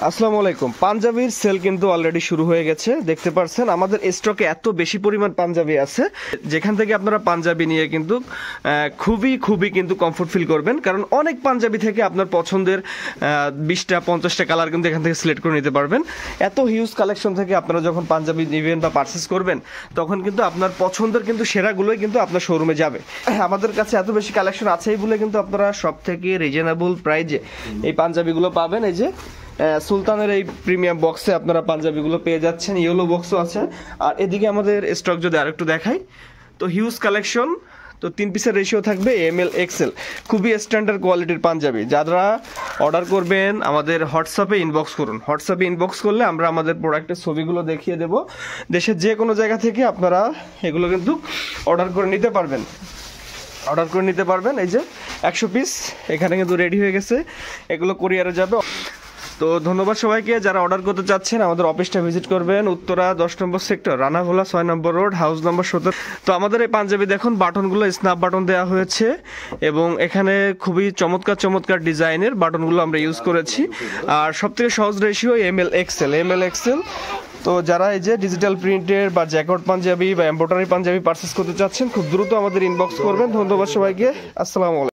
আসসালামু আলাইকুম। পাঞ্জাবির সেল কিন্তু অলরেডি শুরু হয়ে গেছে, দেখতে পাচ্ছেন আমাদের স্টকে এত বেশি পরিমাণ পাঞ্জাবি আছে, যেখান থেকে আপনারা পাঞ্জাবি নিয়ে কিন্তু খুবই কিন্তু কমফোর্ট ফিল করবেন। কারণ অনেক পাঞ্জাবি থেকে আপনার পছন্দের 20টা 50টা কালার কিন্তু এখান থেকে সিলেক্ট করে নিতে পারবেন। এত হিউজ কালেকশন থেকে আপনারা যখন পাঞ্জাবি নেবেন বা পারচেস করবেন, তখন কিন্তু আপনার পছন্দের কিন্তু সেরাগুলোই কিন্তু আপনার শোরুমে যাবে। আমাদের কাছে এত বেশি কালেকশন আছেই বলে কিন্তু আপনারা সব থেকে রিজনেবল প্রাইজে এই পাঞ্জাবিগুলো পাবেন। এই যে সুলতানের এই প্রিমিয়াম বক্সে আপনারা পাঞ্জাবিগুলো পেয়ে যাচ্ছেন, ইয়েলো বক্সও আছে। আর এদিকে আমাদের স্টক যদি আরেকটু দেখাই, তো হিউজ কালেকশন। তো 3 পিসের রেশিও থাকবে ML XL, খুবই স্ট্যান্ডার্ড কোয়ালিটির পাঞ্জাবি। যারা অর্ডার করবেন আমাদের হোয়াটসঅ্যাপে ইনবক্স করুন। হোয়াটসঅ্যাপে ইনবক্স করলে আমরা আমাদের প্রোডাক্টের ছবিগুলো দেখিয়ে দেব। দেশের যে কোনো জায়গা থেকে আপনারা এগুলো কিন্তু অর্ডার করে নিতে পারবেন। এই যে 100 পিস এখানে কিন্তু রেডি হয়ে গেছে, এগুলো কুরিয়ারে যাবে। তো ধন্যবাদ সবাইকে। যারা অর্ডার করতে চাচ্ছেন আমাদের অফিসটা ভিজিট করবেন, উত্তরা 10 নম্বর সেক্টর, রানাভোলা 6 নম্বর রোড, হাউস নম্বর 17। তো আমাদের এই পাঞ্জাবি দেখুন, বাটনগুলো স্ন্যাপ বাটন দেওয়া হয়েছে এবং এখানে খুবই চমৎকার ডিজাইনের বাটনগুলো আমরা ইউজ করেছি। আর সবথেকে সহজ রেশিও ML XL। তো যারা এই যে ডিজিটাল প্রিন্টের বা জ্যাকেট পাঞ্জাবি বা এমব্রয়ডারি পাঞ্জাবি পারচেস করতে চাচ্ছেন, খুব দ্রুত আমাদের ইনবক্স করবেন। ধন্যবাদ সবাইকে। আসসালামু আলাইকুম।